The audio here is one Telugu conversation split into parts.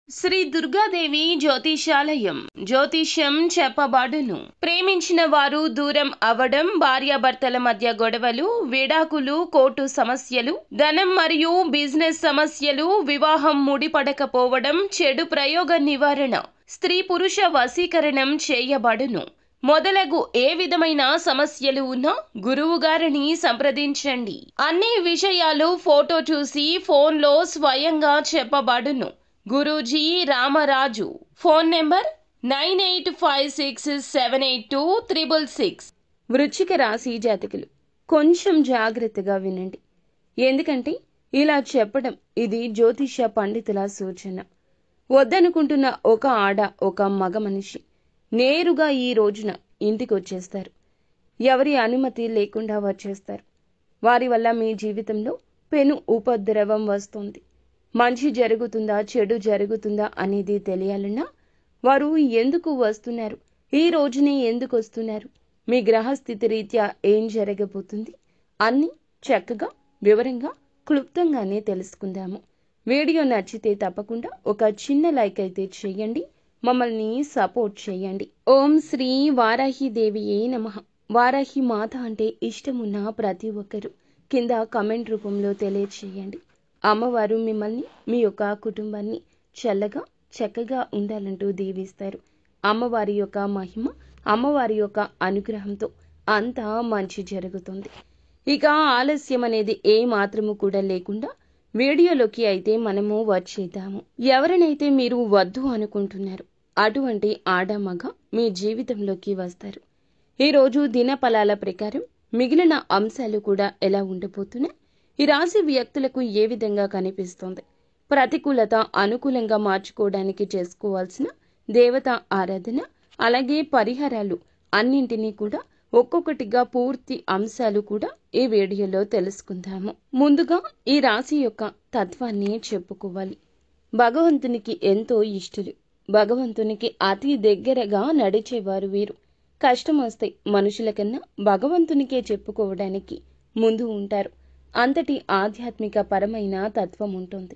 శ్రీ దుర్గాదేవి జ్యోతిషాలయం జ్యోతిష్యం చెప్పబడును. ప్రేమించిన వారు దూరం అవడం, భార్యాభర్తల మధ్య గొడవలు, విడాకులు, కోర్టు సమస్యలు, ధనం మరియు బిజినెస్ సమస్యలు, వివాహం ముడిపడకపోవడం, చెడు ప్రయోగ నివారణ, స్త్రీ పురుష వశీకరణం చేయబడును. మొదలగు ఏ విధమైన సమస్యలు ఉన్నా గురువు గారిని సంప్రదించండి. అన్ని విషయాలు ఫోటో చూసి ఫోన్లో స్వయంగా చెప్పబడును. గురూజీ రామరాజు. Phone number 9856782666. వృశ్చిక రాశి జాతకులు కొంచెం జాగ్రత్తగా వినండి. ఎందుకంటే ఇలా చెప్పడం ఇది జ్యోతిష పండితుల సూచన. వద్దనుకుంటున్న ఒక ఆడ, ఒక మగ మనిషి నేరుగా ఈ రోజున ఇంటికి వచ్చేస్తారు. ఎవరి అనుమతి లేకుండా వచ్చేస్తారు. వారి వల్ల మీ జీవితంలో పెను ఉపద్రవం వస్తుంది. మంచి జరుగుతుందా, చెడు జరుగుతుందా అనేది తెలియాలన్నా వారు ఎందుకు వస్తున్నారు, ఈ రోజునే ఎందుకు వస్తున్నారు, మీ గ్రహస్థితి రీత్యా ఏం జరగబోతుంది అన్ని చక్కగా వివరంగా క్లుప్తంగానే తెలుసుకుందాము. వీడియో నచ్చితే తప్పకుండా ఒక చిన్న లైక్ అయితే చేయండి. మమ్మల్ని సపోర్ట్ చేయండి. ఓం శ్రీ వారాహి దేవియే నమః. వారాహి మాత అంటే ఇష్టమున్న ప్రతి ఒక్కరూ కింద కమెంట్ రూపంలో తెలియచేయండి. అమ్మవారు మిమ్మల్ని, మీ యొక్క కుటుంబాన్ని చల్లగా చక్కగా ఉండాలంటూ దీవిస్తారు. అమ్మవారి యొక్క మహిమ, అమ్మవారి యొక్క అనుగ్రహంతో అంతా మంచి జరుగుతుంది. ఇక ఆలస్యం అనేది ఏ మాత్రము కూడా లేకుండా వీడియోలోకి అయితే మనము వచ్చేద్దాము. ఎవరినైతే మీరు వద్దు అనుకుంటున్నారు అటువంటి ఆడ మగ మీ జీవితంలోకి వస్తారు. ఈరోజు దినఫలాల ప్రకారం మిగిలిన అంశాలు కూడా ఎలా ఉండబోతున్నాయి, ఈ రాశి వ్యక్తులకు ఏ విధంగా కనిపిస్తుంది, ప్రతికూలత అనుకూలంగా మార్చుకోవడానికి చేసుకోవాల్సిన దేవతా ఆరాధన, అలాగే పరిహారాలు అన్నింటినీ కూడా ఒక్కొక్కటిగా పూర్తి అంశాలు కూడా ఈ వీడియోలో తెలుసుకుందాము. ముందుగా ఈ రాశి యొక్క తత్వాన్ని చెప్పుకోవాలి. భగవంతునికి ఎంతో ఇష్టలు, భగవంతునికి అతి దగ్గరగా నడిచేవారు వీరు. కష్టం వస్తే మనుషుల కన్నా భగవంతునికే చెప్పుకోవడానికి ముందు ఉంటారు. అంతటి ఆధ్యాత్మిక పరమైన తత్వం ఉంటుంది.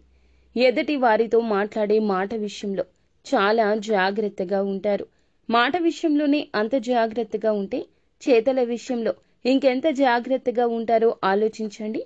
ఎదుటి వారితో మాట్లాడే మాట విషయంలో చాలా జాగ్రత్తగా ఉంటారు. మాట విషయంలోనే అంత జాగ్రత్తగా ఉంటే చేతల విషయంలో ఇంకెంత జాగ్రత్తగా ఉంటారో ఆలోచించండి.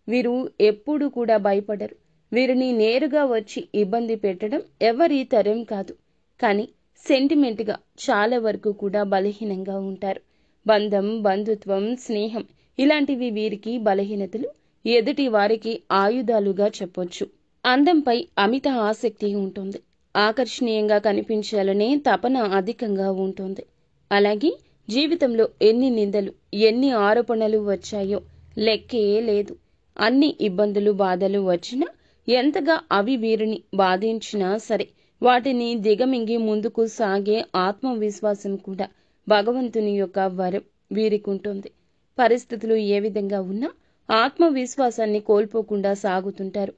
వీరు ఎప్పుడూ కూడా భయపడరు. వీరిని నేరుగా వచ్చి ఇబ్బంది పెట్టడం ఎవరి తరం కాదు. కానీ సెంటిమెంట్గా చాలా వరకు కూడా బలహీనంగా ఉంటారు. బంధం, బంధుత్వం, స్నేహం ఇలాంటివి వీరికి బలహీనతలు, ఎదుటి వారికి ఆయుధాలుగా చెప్పొచ్చు. అందంపై అమిత ఆసక్తి ఉంటుంది. ఆకర్షణీయంగా కనిపించాలనే తపన అధికంగా ఉంటుంది. అలాగే జీవితంలో ఎన్ని నిందలు, ఎన్ని ఆరోపణలు వచ్చాయో లెక్కే లేదు. అన్ని ఇబ్బందులు, బాధలు వచ్చినా, ఎంతగా అవి వీరిని బాధించినా సరే వాటిని దిగమింగి ముందుకు సాగే ఆత్మవిశ్వాసం కూడా భగవంతుని యొక్క వరం వీరికుంటుంది. పరిస్థితులు ఏ విధంగా ఉన్నా ఆత్మవిశ్వాసాన్ని కోల్పోకుండా సాగుతుంటారు.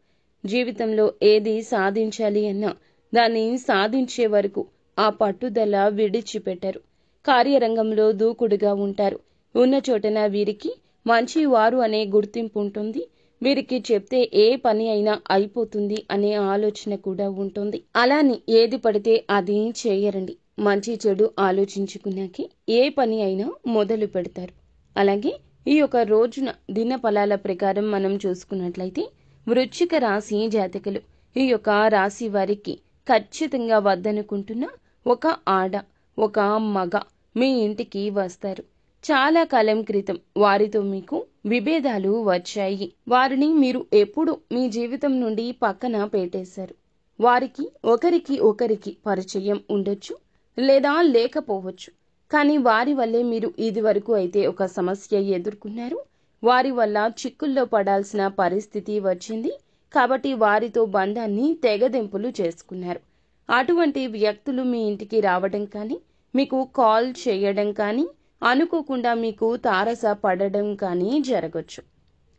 జీవితంలో ఏది సాధించాలి అన్నా దాన్ని సాధించే వరకు ఆ పట్టుదల విడిచిపెట్టరు. కార్యరంగంలో దూకుడుగా ఉంటారు. ఉన్న చోటన వీరికి మంచి వారు అనే గుర్తింపు ఉంటుంది. వీరికి చెప్తే ఏ పని అయినా అయిపోతుంది అనే ఆలోచన కూడా ఉంటుంది. అలాని ఏది పడితే అది చేయరండి. మంచి చెడు ఆలోచించుకున్నాకే ఏ పని అయినా మొదలు పెడతారు. అలాగే ఈ యొక్క రోజున దిన ఫలాల ప్రకారం మనం చూసుకున్నట్లయితే వృశ్చిక రాశి జాతకులు, ఈ యొక్క రాశి వారికి ఖచ్చితంగా వద్దనుకుంటున్న ఒక ఆడ, ఒక మగ మీ ఇంటికి వస్తారు. చాలా కాలం క్రితం వారితో మీకు విభేదాలు వచ్చాయి. వారిని మీరు ఎప్పుడు మీ జీవితం నుండి పక్కన పెట్టేశారు. వారికి ఒకరికి పరిచయం ఉండొచ్చు లేదా లేకపోవచ్చు. కానీ వారి వల్లే మీరు ఇది వరకు అయితే ఒక సమస్య ఎదుర్కొన్నారు. వారి వల్ల చిక్కుల్లో పడాల్సిన పరిస్థితి వచ్చింది. కాబట్టి వారితో బంధాన్ని తెగదెంపులు చేసుకున్నారు. అటువంటి వ్యక్తులు మీ ఇంటికి రావడం కానీ, మీకు కాల్ చేయడం కానీ, అనుకోకుండా మీకు తారస పడడం కానీ జరగచ్చు.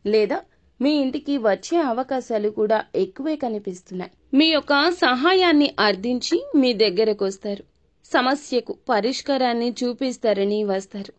లేదా మీ ఇంటికి వచ్చే అవకాశాలు కూడా ఎక్కువే కనిపిస్తున్నాయి. మీ యొక్క సహాయాన్ని అర్థించి మీ దగ్గరకు వస్తారు. సమస్యకు పరిష్కారాన్ని చూపిస్తారని వస్తారు.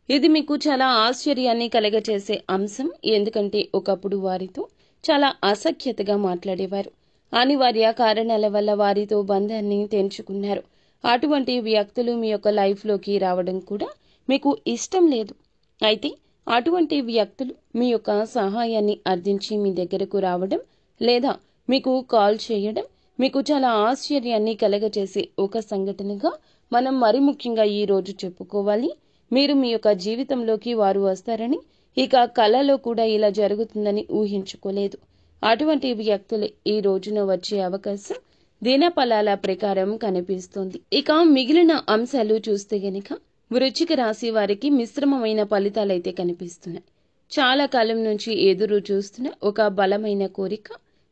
ఇది మీకు చాలా ఆశ్చర్యాన్ని కలగచేసే అంశం. ఎందుకంటే ఒకప్పుడు వారితో చాలా అసఖ్యతగా మాట్లాడేవారు. అనివార్య కారణాల వల్ల వారితో బంధాన్ని తెంచుకున్నారు. అటువంటి వ్యక్తులు మీ యొక్క లైఫ్లోకి రావడం కూడా మీకు ఇష్టం లేదు. అయితే అటువంటి వ్యక్తులు మీ యొక్క సహాయాన్ని అర్థించి మీ దగ్గరకు రావడం లేదా మీకు కాల్ చేయడం మీకు చాలా ఆశ్చర్యాన్ని కలగచేసే ఒక సంఘటనగా మనం మరి ముఖ్యంగా ఈ రోజు చెప్పుకోవాలి. మీరు మీ యొక్క జీవితంలోకి వారు వస్తారని, ఇక కలలో కూడా ఇలా జరుగుతుందని ఊహించుకోలేదు. అటువంటి వ్యక్తులే ఈ రోజున వచ్చే అవకాశం దినఫలాల ప్రకారం కనిపిస్తుంది. ఇక మిగిలిన అంశాలు చూస్తే గనక వృశ్చిక రాశి వారికి మిశ్రమమైన ఫలితాలైతే కనిపిస్తున్నాయి. చాలా కాలం నుంచి ఎదురు చూస్తున్న ఒక బలమైన కోరిక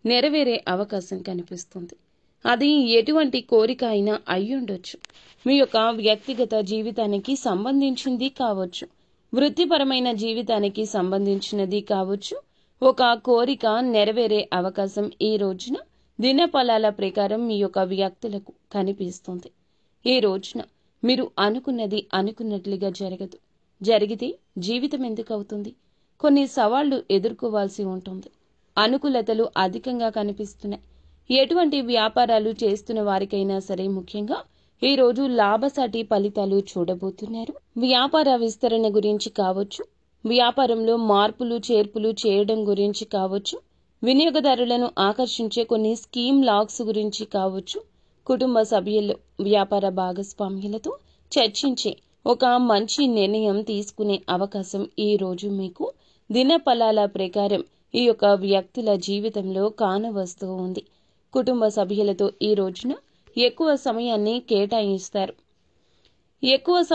నెరవేరే అవకాశం కనిపిస్తుంది. అది ఎటువంటి కోరిక అయినా అయ్యుండొచ్చు. మీ యొక్క వ్యక్తిగత జీవితానికి సంబంధించింది కావచ్చు, వృత్తిపరమైన జీవితానికి సంబంధించినది కావచ్చు. ఒక కోరిక నెరవేరే అవకాశం ఈ రోజున దినఫలాల ప్రకారం మీ యొక్క వ్యక్తులకు కనిపిస్తుంది. ఈ రోజున మీరు అనుకున్నది అనుకున్నట్లుగా జరగదు. జరిగితే జీవితం ఎందుకు అవుతుంది? కొన్ని సవాళ్లు ఎదుర్కోవాల్సి ఉంటుంది. అనుకూలతలు అధికంగా కనిపిస్తున్నాయి. ఎటువంటి వ్యాపారాలు చేస్తున్న వారికైనా సరే ముఖ్యంగా ఈ రోజు లాభసాటి ఫలితాలు చూడబోతున్నారు. వ్యాపార విస్తరణ గురించి కావచ్చు, వ్యాపారంలో మార్పులు చేర్పులు చేయడం గురించి కావచ్చు, వినియోగదారులను ఆకర్షించే కొన్ని స్కీమ్ లాగ్స్ గురించి కావచ్చు, కుటుంబ సభ్యుల్లో వ్యాపార భాగస్వామ్యులతో చర్చించే ఒక మంచి నిర్ణయం తీసుకునే అవకాశం ఈ రోజు మీకు దినఫలాల ప్రకారం ఈ యొక్క వ్యక్తుల జీవితంలో కానవస్తూ ఉంది. కుటుంబ సభ్యులతో ఈ రోజున ఎక్కువ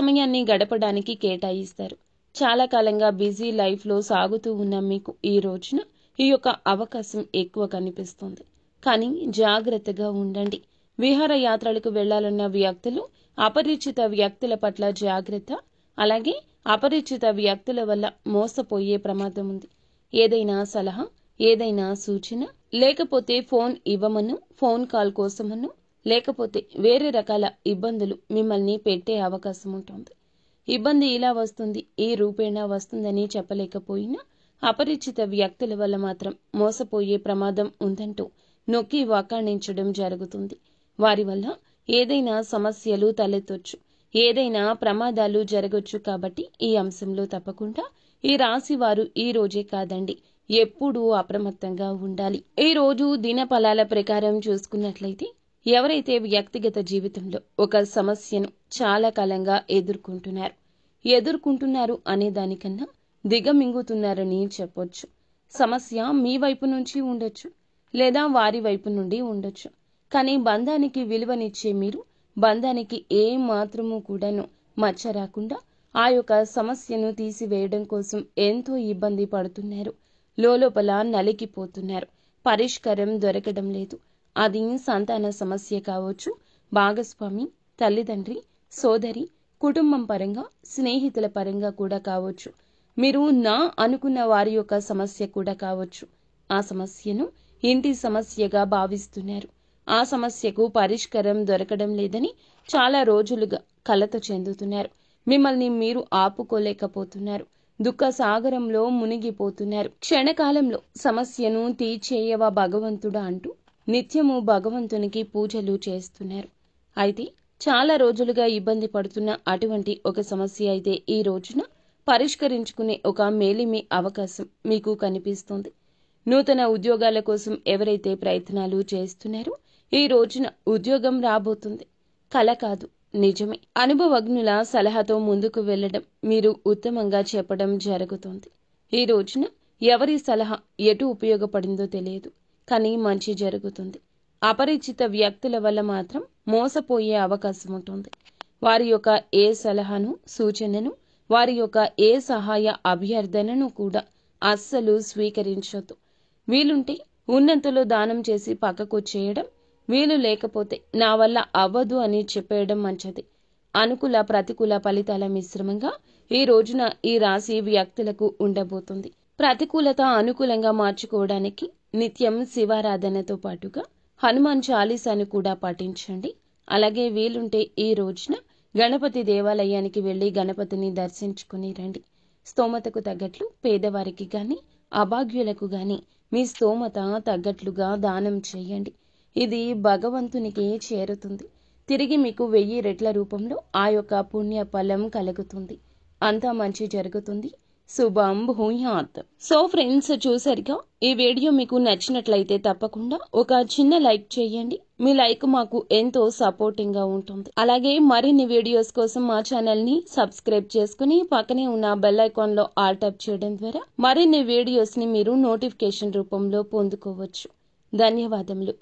సమయాన్ని గడపడానికి కేటాయిస్తారు. చాలా కాలంగా బిజీ లైఫ్లో సాగుతూ ఉన్న మీకు ఈ రోజున ఈ యొక్క అవకాశం ఎక్కువ కనిపిస్తుంది. కానీ జాగ్రత్తగా ఉండండి. విహారయాత్రలకు వెళ్లాలన్న వ్యక్తులు అపరిచిత వ్యక్తుల పట్ల జాగ్రత్త. అలాగే అపరిచిత వ్యక్తుల వల్ల మోసపోయే ప్రమాదం ఉంది. ఏదైనా సలహా, ఏదైనా సూచన, లేకపోతే ఫోన్ ఇవ్వమను, ఫోన్ కాల్ కోసమను, లేకపోతే వేరే రకాల ఇబ్బందులు మిమ్మల్ని పెట్టే అవకాశం ఉంటుంది. ఇబ్బంది ఇలా వస్తుంది, ఈ రూపేణా వస్తుందని చెప్పలేకపోయినా అపరిచిత వ్యక్తుల వల్ల మాత్రం మోసపోయే ప్రమాదం ఉందంటూ నొక్కి వక్కాణించడం జరుగుతుంది. వారి వల్ల ఏదైనా సమస్యలు తలెత్తొచ్చు, ఏదైనా ప్రమాదాలు జరగొచ్చు. కాబట్టి ఈ అంశంలో తప్పకుండా ఈ రాశి వారు ఈ రోజే కాదండి, ఎప్పుడూ అప్రమత్తంగా ఉండాలి. ఈ రోజు దినఫలాల ప్రకారం చూసుకున్నట్లయితే ఎవరైతే వ్యక్తిగత జీవితంలో ఒక సమస్యను చాలా కాలంగా ఎదుర్కొంటున్నారు అనే దానికన్నా దిగమింగుతున్నారని చెప్పొచ్చు. సమస్య మీ వైపు నుంచి ఉండొచ్చు, లేదా వారి వైపు నుండి ఉండొచ్చు. కానీ బంధానికి విలువనిచ్చే మీరు బంధానికి ఏ మాత్రము కూడాను మచ్చ రాకుండా ఆ యొక్క సమస్యను తీసివేయడం కోసం ఎంతో ఇబ్బంది పడుతున్నారు. లోపల నలిగిపోతున్నారు. పరిష్కారం దొరకడం లేదు. అది సంతాన సమస్య కావచ్చు, భాగస్వామి, తల్లిదండ్రి, సోదరి, కుటుంబం పరంగా, స్నేహితుల పరంగా కూడా కావచ్చు. మీరు నా అనుకున్న వారి యొక్క సమస్య కూడా కావచ్చు. ఆ సమస్యను ఇంటి సమస్యగా భావిస్తున్నారు. ఆ సమస్యకు పరిష్కారం దొరకడం లేదని చాలా రోజులుగా కలత చెందుతున్నారు. మిమ్మల్ని మీరు ఆపుకోలేకపోతున్నారు. దుఃఖ సాగరంలో మునిగిపోతున్నారు. క్షణకాలంలో సమస్యను తీర్చేయవా భగవంతుడా అంటూ నిత్యము భగవంతునికి పూజలు చేస్తున్నారు. అయితే చాలా రోజులుగా ఇబ్బంది పడుతున్న అటువంటి ఒక సమస్య అయితే ఈ రోజున పరిష్కరించుకునే ఒక మేలిమి అవకాశం మీకు కనిపిస్తుంది. నూతన ఉద్యోగాల కోసం ఎవరైతే ప్రయత్నాలు చేస్తున్నారో ఈ రోజున ఉద్యోగం రాబోతుంది. కల కాదు, నిజమే. అనుభవజ్ఞుల సలహాతో ముందుకు వెళ్లడం, మీరు ఉత్తమంగా చెప్పడం జరుగుతుంది. ఈ రోజున ఎవరి సలహా ఎటు ఉపయోగపడిందో తెలియదు, కానీ మంచి జరుగుతుంది. అపరిచిత వ్యక్తుల వల్ల మాత్రం మోసపోయే అవకాశం ఉంటుంది. వారి యొక్క ఏ సలహాను, సూచనను, వారి యొక్క ఏ సహాయ అభ్యర్థనను కూడా అస్సలు స్వీకరించొద్దు. వీలుంటే ఉన్నంతలో దానం చేసి పక్కకొచ్చేయడం, వీలు లేకపోతే నా వల్ల అవ్వదు అని చెప్పేయడం మంచిది. అనుకూల ప్రతికూల ఫలితాల మిశ్రమంగా ఈ రోజున ఈ రాశి వ్యక్తులకు ఉండబోతుంది. ప్రతికూలత అనుకూలంగా మార్చుకోవడానికి నిత్యం శివారాధనతో పాటుగా హనుమాన్ చాలీసాను కూడా పఠించండి. అలాగే వీలుంటే ఈ రోజున గణపతి దేవాలయానికి వెళ్లి గణపతిని దర్శించుకుని రండి. స్తోమతకు తగ్గట్లు పేదవారికి గాని, అభాగ్యులకు గాని మీ స్తోమత తగ్గట్లుగా దానం చేయండి. ఇది భగవంతునికి చేరుతుంది. తిరిగి మీకు 1000 రెట్ల రూపంలో ఆ యొక్క పుణ్య ఫలం కలుగుతుంది. అంతా మంచి జరుగుతుంది. శుభం భూయాత్. సో ఫ్రెండ్స్, చూసారుగా, ఈ వీడియో మీకు నచ్చినట్లయితే తప్పకుండా ఒక చిన్న లైక్ చేయండి. మీ లైక్ మాకు ఎంతో సపోర్టింగ్ గా ఉంటుంది. అలాగే మరిన్ని వీడియోస్ కోసం మా ఛానల్ ని సబ్స్క్రైబ్ చేసుకుని పక్కనే ఉన్న బెల్ ఐకాన్ లో ఆల్ ట్యాప్ చేయడం ద్వారా మరిన్ని వీడియోస్ ని మీరు నోటిఫికేషన్ రూపంలో పొందుకోవచ్చు. ధన్యవాదములు.